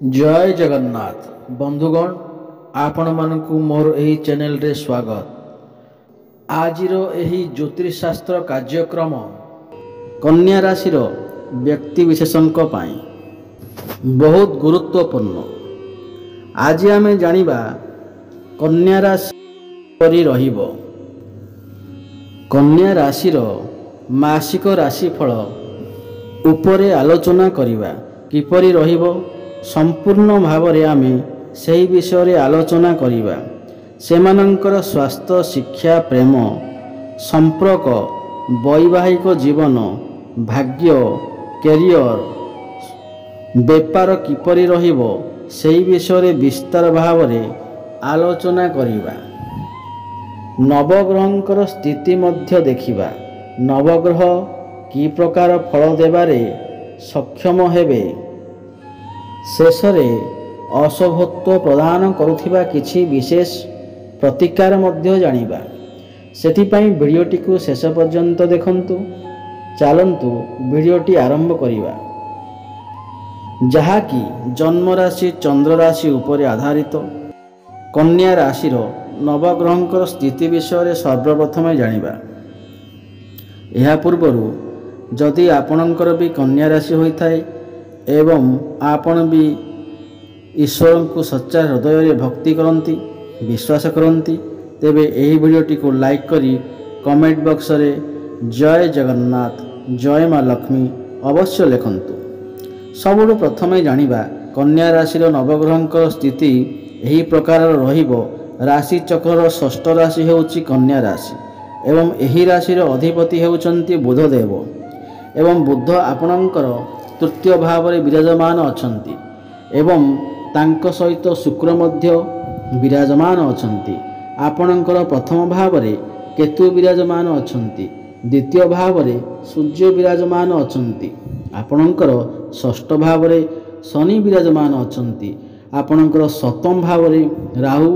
जय जगन्नाथ बंधुगण आपण मानकु मोर एही चैनल रे स्वागत। आजिर एही ज्योतिषशास्त्र कार्यक्रम कन्या राशि व्यक्ति विशेषंक पाई बहुत गुरुत्वपूर्ण। आज आमे जानिबा कन्या राशि परि रहिबो। कन्या राशि मासिक राशिफल उपरे आलोचना करिबा किपरि रहिबो संपूर्ण भावरे आमे सही विषय आलोचना करिबा। सेमानंकर स्वास्थ्य शिक्षा प्रेम संपर्क वैवाहिक जीवन भाग्य कैरियर बेपार किपरि रहिबो सही विषय विस्तार भावरे आलोचना करिबा। नवग्रहंकर स्थिति मध्य देखिबा। नवग्रह कि प्रकार फल देबारे सक्षम हेबे शेषरे अशुभत्व प्रदान करुथिबा किछि विशेष प्रतिकार मध्य जानिबा। सेथिपाई वीडियोटी को शेष पर्यंत देखंतु। चलंतु वीडियोटी आरंभ करिबा। जहाँकि जन्म राशि चंद्र राशि उपर आधारित। कन्या राशि नवग्रहंकर स्थिति विषय सर्वप्रथम जानिबा। यह पूर्वरु जदि आपणकर भी कन्या राशि होइथाय एवं आपण भी ईश्वर को सच्चा हृदय भक्ति करती विश्वास करती तेबे एही वीडियोटी को लाइक करी कमेंट बॉक्स रे जय जगन्नाथ जय माँ लक्ष्मी अवश्य लिखंतु। सबुठु प्रथमे जानिबा कन्या राशि नवग्रहंकर स्थिति एही प्रकार रहिबो। राशि चक्र षष्ठ राशि हेउची कन्या राशि एवं एही राशि अधिपति हेउचंती बुधदेव एवं बुध आपणकर तृतीय भाव में विराजमान अछंती एवं तांको सहित शुक्र मध्य विराजमान अछंती। आपणकर प्रथम भाव में केतु विराजमान अछंती द्वितीय भाव में सूर्य विराजमान अछंती। आपणकर षष्ठ भाव में शनि विराजमान अछंती। आपणकर सप्तम भाव में राहु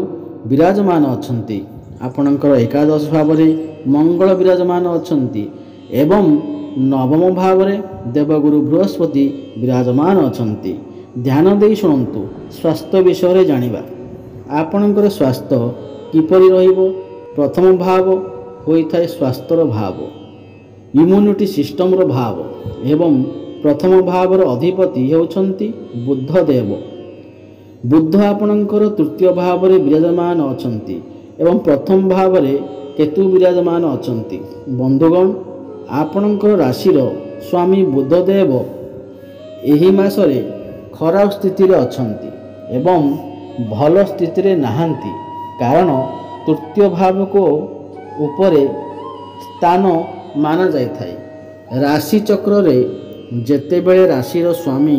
विराजमान अछंती। आपणकर एकादश भाव में मंगल विराजमान अछंती एवं नवम भाव में देवगुरु बृहस्पति विराजमान अछंती। ध्यान दे शुणु। स्वास्थ्य विषय जानिबा। आपणकर स्वास्थ्य किपरि रहिबो। प्रथम भाव होइथाय स्वास्थ्यर भाव इम्यूनिटी सिस्टम रो भाव एवं प्रथम भाव अधिपति हेउछंती बुधदेव। बुध आपणकर तृतीय भाव में विराजमान अछंती एवं प्रथम भाव में केतु विराजमान अछंती। बंधुगण आपणकर राशिर स्वामी बुधदेव एही मासरे खराब स्थिति रे अछंती एवं भल स्थिति रे नाहंती। कारण तृतीय भाव को उपरे स्थान माना जाइथाय। राशि चक्र रे जेतेबेले राशिर स्वामी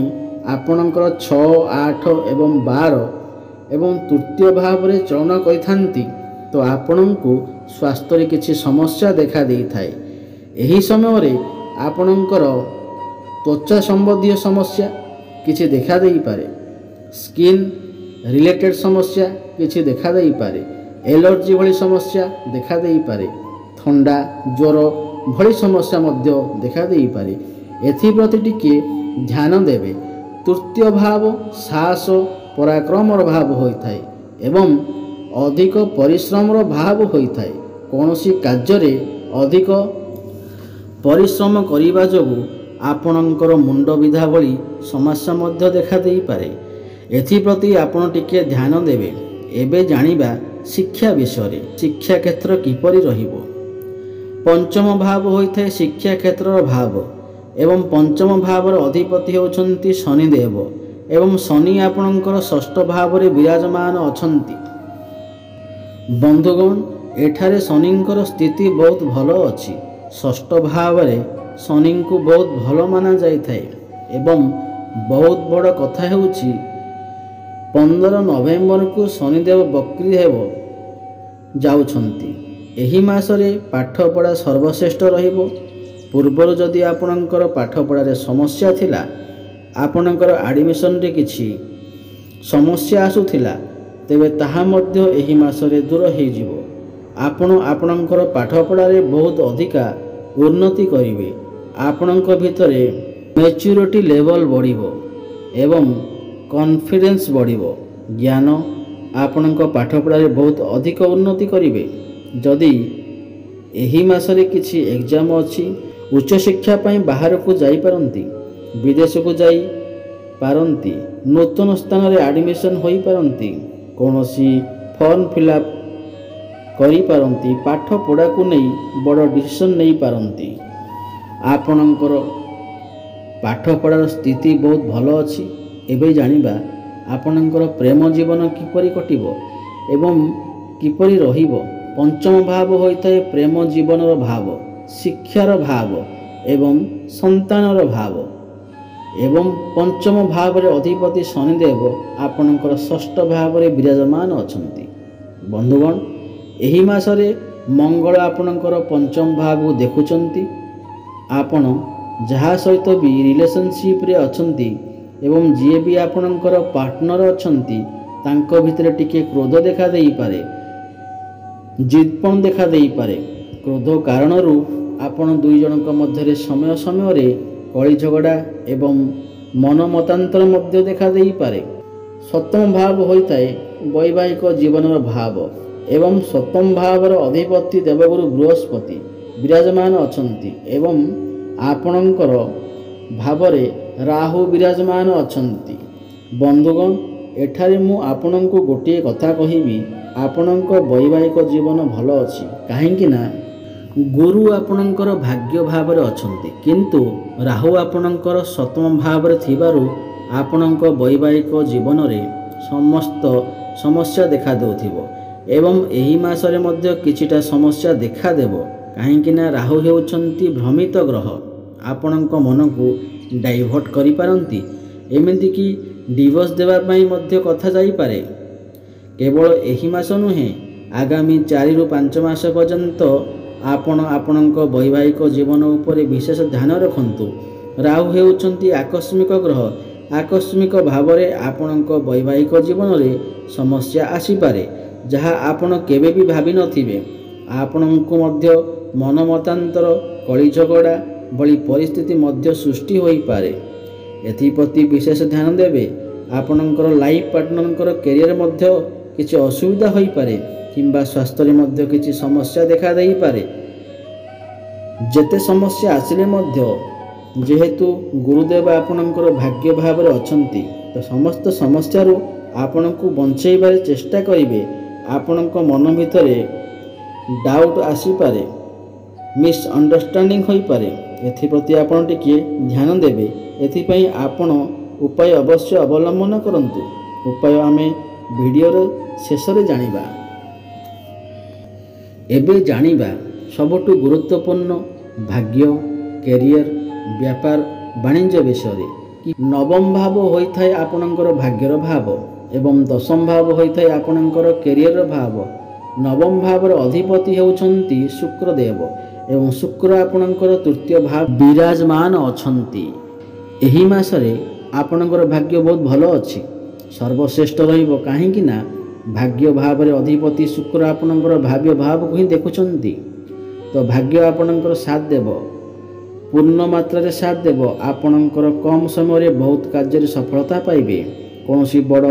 आपणकर 6, 8 एवं 12 एवं तृतीय भाव रे चलन करिथांती तो आपणଙ୍କୁ स्वास्थ्य रे किछि समस्या देखा देइथाय। एही समय रे आपणकर त्वचा संबंधी समस्या किछि देखा देई पारे। स्किन रिलेटेड समस्या किछि देखा देई पारे। एलर्जी भली समस्या देखा देई पारे। ठंडा ज्वर भली समस्या मध्य देखा देई पारे। एथि प्रति टिके ध्यान देबे। तृतीय भाव साहस पराक्रम भाव होइथाय एवं अधिक परिश्रम भाव होइथाय। कोनोसी कार्य रे अधिक परिश्रम करिबा जोगु आपणकर मुंड विधा भली समस्या मध्य देखा देई पारे। एथि प्रति आपण टिके ध्यान देबे। एबे जानिबा शिक्षा विषय। शिक्षा क्षेत्र किपरि रहिबो। पंचम भाव होइथाय शिक्षा क्षेत्र भाव एवं पंचम भावर अधिपति होउछंती शनिदेव एवं शनि आपणकर षष्ठ भाव में विराजमान अछंती। बंधुगण एठारे शनिंकर स्थिति बहुत भल अछि। षष्ठ भाव में शनि को बहुत भल माना जाइथाय एवं बहुत बड़ कथा हेउछि 15 नवेम्बर को शनिदेव बक्री हेब जाउछंती। एही मासरे पाठ पढ़ा सर्वश्रेष्ठ रहिबो। पूर्वर जदि आपणकर पाठ पढ़ारे समस्या थिला आपणकर एडमिशन रे किछि समस्या आसुथिला तेबे ताहा मध्य एही मासरे दूर हो जिवो। आपण आपणकर पाठ पढ़ारे बहुत अधिका उन्नति करिवे। आपणक भितरे मैच्योरिटी लेवल बढ़िबो एवं कॉन्फिडेंस बढ़िबो। ज्ञान आपणक पाठपढ़ारे बहुत अधिक उन्नति करिवे। जदि एही मासरे किछि एग्जाम अछि, उच्च शिक्षा पई बाहर को जाई पारंती, विदेश को जाई पारंती, नूतन स्थान रे एडमिशन होई पारंती, कोनोसी फॉर्म फिलअप करी पारंती, पाठ पढ़ा को नहीं बड़ डिसीजन नहीं पारंती। आपणकर पाठ पढ़ार स्थिति बहुत भल अछि। एबे जानिबा आपणकर प्रेम जीवन किपरि कटिबो एवं किपरि रहिबो। पंचम भाव होइताए प्रेम जीवनर भाव, शिक्षार भाव एवं संतानर भाव। एवं पंचम भाव रे अधिपति शनिदेव आपणकर षष्ठ भाव रे विराजमान अछंती। बंधुगण, एही मासरे मंगल आपणकर पंचम भाव को देखुचंती। आपण जहा सहित भी रिलेशनशिप रे अछंती एवं जी भी आपणकर पार्टनर अछंती, तांको भितरे टिके क्रोध देखा देई पारे, जिदपण देखा देई पारे। क्रोध कारणरू आपण दुई जनक मध्यरे समय समय रे कଳି झगड़ा एवं मन मतांतर मध्य देखा देई पारे। सप्तम भाव होइताए वैवाहिक जीवनर भाव एवं सप्तम भावर अधिपति देवगुरु बृहस्पति विराजमान अछंती एवं आपणकर भावरे राहु विराजमान अछंती। बंधुगण, एठारे मु आपणको गोटे कथा कहिबी, आपणक वैवाहिक जीवन भल अछि काहेकि ना गुरु आपणकर भाग्य भावरे अछंती, किंतु राहु आपणकर सप्तम भावरे थिबारु आपणक वैवाहिक जीवन रे समस्त समस्या देखा देउथिबो एवं एही मासरे मध्य किछिटा समस्या देखा देबो। काहेकि ना राहु हेउछंती भ्रमित ग्रह, आपणक मन को डाइवर्ट करि पारंती, एमिति कि डिवोर्स देवा पई मध्य कथा जाई पारे। केवल एही मास नुहे, आगामी 4 ରୁ 5 मास पर्यंत आपण आपणक वैवाहिक जीवन उपरे विशेष ध्यान रखंतु। राहु हेउछंती आकस्मिक ग्रह, आकस्मिक भावरे आपणक वैवाहिक जीवन रे समस्या आसी पारे, जहा आपण केबे भी भाबी नथिबे। आपणको मध्य मन मतांतर, कଳି झगड़ा भली परिस्थिति मध्य सृष्टि होई पारे। एथिप्रति विशेष ध्यान देबे। आपणकर लाइफ पार्टनरकर कैरियर मध्य किछि असुविधा होई पारे किंबा स्वास्थ्य रे मध्य किछि समस्या देखा देई पारे। जेते समस्या आसिले मध्य जेहेतु गुरुदेव आपणकर भाग्य भाव रे अछंती, तो समस्त समस्या रो आपणको बंचेइबारे चेष्टा करिवे। आपणको मन भितरे डाउट आसी पारे, मिसअंडरस्टैंडिंग होई पारे। एथिप्रति आपण टिके ध्यान देबे। एथिपई आपण उपाय अवश्य अवलंबन करंतु। उपाय आमे वीडियोर शेष रे जानिबा। एबे जानिबा सबटु गुरुत्वपूर्ण भाग्य, कैरियर, व्यापार, वाणिज्य विषय कि नवम भाव होइथाय आपणकर भाग्यर भाव एवं दशम भाव होइथाय आपणकर कैरियर भाव। नवम भावर अधिपति हेउछंती शुक्रदेव एवं शुक्र आपणकर तृतीय भाव विराजमान अछंती। एही मासरे आपणकर भाग्य बहुत भल अछि, सर्वश्रेष्ठ रहिबो। काहेकि ना भाग्य भाव रे अधिपति शुक्र आपणकर भाव्य भाव को ही देखुछंती, तो भाग्य आपणकर साथ देबो, पूर्ण मात्रा रे साथ देबो। आपणकर कम समय रे बहुत कार्य रे सफलता पाइबे। कोनोसी बड़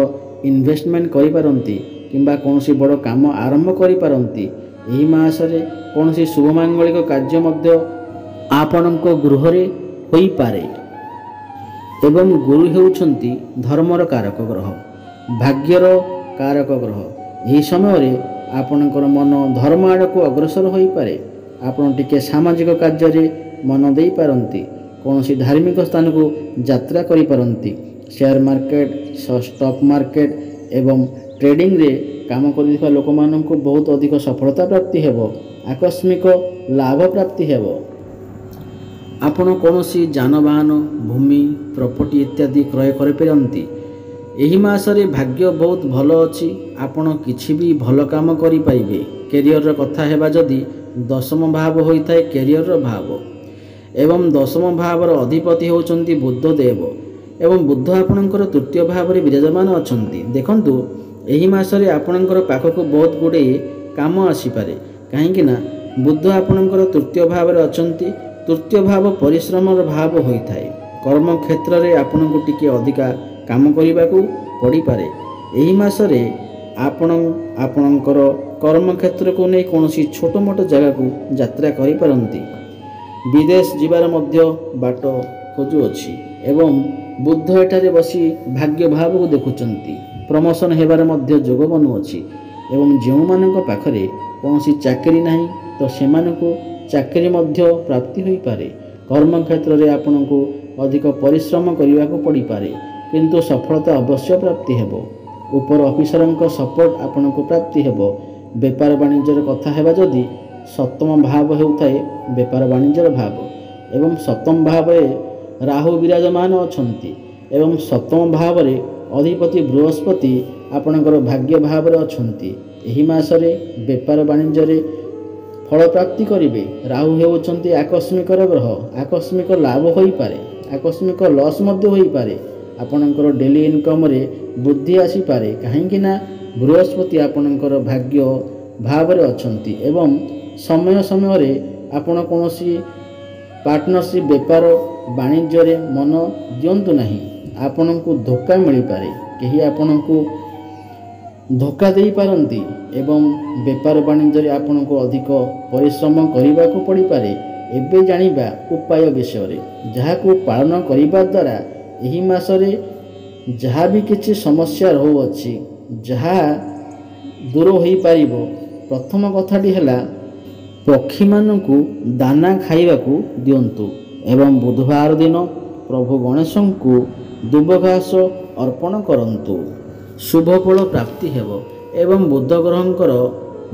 इन्वेस्टमेंट करि पारंती किंबा कोनोसी बड़ काम आरंभ करि पारंती। एही मासरे कोनोसी शुभ मांगलिक कार्य मध्य आपणक गृह रे होई पारे। एवं गुरु हेउछंती धर्मर कारक ग्रह, भाग्यर कारक ग्रह। एही समय रे आपणकर मन धर्म आड़ को अग्रसर होई पारे। आपण टिके सामाजिक कार्य रे मन देई पारंती, कोनोसी धार्मिक स्थान को यात्रा करि पारंती। शेयर मार्केट, स्टॉक मार्केट एवं ट्रेडिंग रे काम करिଥିବା लोकମାନଙ୍କୁ बहुत अधिक सफलता प्राप्ति हेबो, आकस्मिक लाभ प्राप्ति हेबो। आपण कोनोसी जानवाहन, भूमि, प्रॉपर्टी इत्यादि क्रय करि पारंती। एही मासरे भाग्य बहुत भल अछि, आपण किछि भी भल काम करि पाइबे। कैरियर रो कथा हेबा जदि दशम भाव होइथाय कैरियर रो भाव एवं दशम भावर अधिपति होउचंती बुध देव एवं बुध आपणकर तृतीय भाव रे विराजमान अछंती। देखंतु एही मासरे आपणकर पाखको बहुत गुडे काम आसी पारे। काहेकि ना बुध आपणकर तृतीय भाव रे अछंती। तृतीय भाव परिश्रमर भाव होइथाय। कर्म क्षेत्र रे आपणको टिके अधिका କାମ କରିବାକୁ ପଡ଼ିପାରେ। ଏହି ମାସରେ ଆପଣଙ୍କର କର୍ମକ୍ଷେତ୍ରକୁ ନେଇ କୌଣସି ଛୋଟ ମୋଟ ଜାଗାକୁ ଯାତ୍ରା କରିପାରନ୍ତି। ବିଦେଶ ଯିବାର ମଧ୍ୟ ବାଟ ଖୋଜୁଅଛି ଏବଂ ବୁଧ ଏଠାରେ ବସି ଭାଗ୍ୟ ଭାବକୁ ଦେଖୁଛନ୍ତି। ପ୍ରମୋସନ୍ ହେବାର ମଧ୍ୟ ଯୋଗ ବନୁଅଛି ଏବଂ ଯେଉଁମାନଙ୍କ ପାଖରେ କୌଣସି ଚାକିରି ନାହିଁ ତ ସେମାନଙ୍କୁ ଚାକିରି ମଧ୍ୟ ପ୍ରାପ୍ତି ହୋଇପାରେ। କର୍ମକ୍ଷେତ୍ରରେ ଆପଣଙ୍କୁ ଅଧିକ ପରିଶ୍ରମ କରିବାକୁ ପଡ଼ିପାରେ କିନ୍ତୁ ସଫଳତା ଅବଶ୍ୟ ପ୍ରାପ୍ତି ହେବ। ଉପର ଅଫିସରଙ୍କ ସପୋର୍ଟ ଆପଣଙ୍କୁ ପ୍ରାପ୍ତି ହେବ। ବେପାର ବାଣିଜ୍ୟର କଥା ହେବା ଯଦି ସପ୍ତମ ଭାବ ହେଉଥାଏ ବେପାର ବାଣିଜ୍ୟର ଭାବ ଏବଂ ସପ୍ତମ ଭାବରେ ରାହୁ ବିରାଜମାନ ଅଛନ୍ତି ଏବଂ ସପ୍ତମ ଭାବରେ ଅଧିପତି ବୃହସ୍ପତି ଆପଣଙ୍କର ଭାଗ୍ୟ ଭାବରେ ଅଛନ୍ତି। ଏହି ମାସରେ ବେପାର ବାଣିଜ୍ୟରେ ଫଳ ପ୍ରାପ୍ତି କରିବେ। ରାହୁ ହେଉଛନ୍ତି ଆକସ୍ମିକର ଗ୍ରହ। ଆକସ୍ମିକ ଲାଭ ହୋଇପାରେ, ଆକସ୍ମିକ ଲସ୍ ମଧ୍ୟ ହୋଇପାରେ। ଆପଣଙ୍କର ଡେଲି ଇନକମ୍ରେ ବୃଦ୍ଧି ଆସିପାରେ କାହିଁକି ନା ବୃହସ୍ପତି ଆପଣଙ୍କର ଭାଗ୍ୟ ଭାବରେ ଅଛନ୍ତି ଏବଂ ସମୟ ସମୟରେ ଆପଣ କୌଣସି ପାର୍ଟନରସିପ୍ ବେପାର ବାଣିଜ୍ୟରେ ମନ ଦିଅନ୍ତୁ ନାହିଁ। ଆପଣଙ୍କୁ ଧୋକା ମିଳିପାରେ, କେହି ଆପଣଙ୍କୁ ଧୋକା ଦେଇପାରନ୍ତି ଏବଂ ବେପାର ବାଣିଜ୍ୟରେ ଆପଣଙ୍କୁ ଅଧିକ ପରିଶ୍ରମ କରିବାକୁ ପଡ଼ିପାରେ। ଏବେ ଜାଣିବା ଉପାୟ ବିଷୟରେ ଯାହାକୁ ପାଳନ କରିବା ଦ୍ୱାରା ଏହି ମାସରେ ଯାହା ବି କିଛି ସମସ୍ୟା ରହୁଅଛି ଯାହା ଦୂର ହୋଇପାରିବ। ପ୍ରଥମ କଥାଟି ହେଲା ପକ୍ଷୀମାନଙ୍କୁ ଦାନା ଖାଇବାକୁ ଦିଅନ୍ତୁ ଏବଂ ବୁଧବାର ଦିନ ପ୍ରଭୁ ଗଣେଶଙ୍କୁ ଦୁବ ଘାସ ଅର୍ପଣ କରନ୍ତୁ। ଶୁଭ ଫଳ ପ୍ରାପ୍ତି ହେବ ଏବଂ ବୁଧ ଗ୍ରହଙ୍କର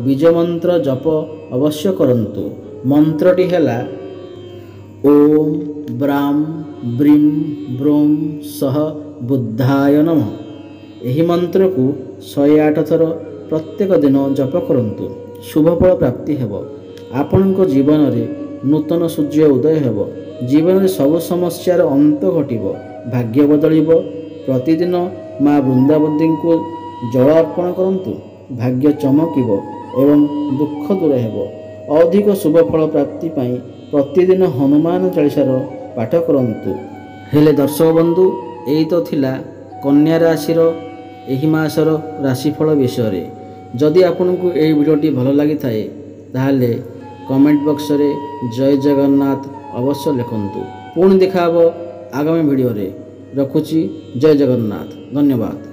ବୀଜ ମନ୍ତ୍ର ଜପ ଅବଶ୍ୟ କରନ୍ତୁ। ମନ୍ତ୍ରଟି ହେଲା ଓମ୍ ବ୍ରାଂ ବ୍ରିଂ ବ୍ରୋଂ ସହ ବୁଦ୍ଧାୟ ନମଃ। ଏହି ମନ୍ତ୍ରକୁ 108 ଥର ପ୍ରତ୍ୟେକ ଦିନ ଜପ କରନ୍ତୁ। ଶୁଭ ଫଳ ପ୍ରାପ୍ତି ହେବ। ଆପଣଙ୍କ ଜୀବନରେ ନୂତନ ସୂର୍ଯ୍ୟ ଉଦୟ ହେବ। ଜୀବନରେ ସବୁ ସମସ୍ୟାର ଅନ୍ତ ଘଟିବ, ଭାଗ୍ୟ ବଦଳିବ। ପ୍ରତିଦିନ ମା ବୃନ୍ଦାବତୀଙ୍କୁ ଜଳ ଅର୍ପଣ କରନ୍ତୁ, ଭାଗ୍ୟ ଚମକିବ ଏବଂ ଦୁଃଖ ଦୂର ହେବ। ଅଧିକ ଶୁଭ ଫଳ ପ୍ରାପ୍ତି ପାଇଁ ପ୍ରତିଦିନ ହନୁମାନ ଚାଳିଶାର ପାଠ କରନ୍ତୁ। ହେଲେ ଦର୍ଶକ ବନ୍ଧୁ, ଏଇ ତ ଥିଲା କନ୍ୟା ରାଶିର ଏହି ମାସର ରାଶିଫଳ ବିଷୟରେ। ଯଦି ଆପଣଙ୍କୁ ଏହି ଭିଡ଼ିଓଟି ଭଲ ଲାଗିଥାଏ ତାହେଲେ କମେଣ୍ଟ ବକ୍ସରେ ଜୟ ଜଗନ୍ନାଥ ଅବଶ୍ୟ ଲେଖନ୍ତୁ। ପୁଣି ଦେଖା ହେବ ଆଗାମୀ ଭିଡ଼ିଓରେ। ରଖୁଛି, ଜୟ ଜଗନ୍ନାଥ, ଧନ୍ୟବାଦ।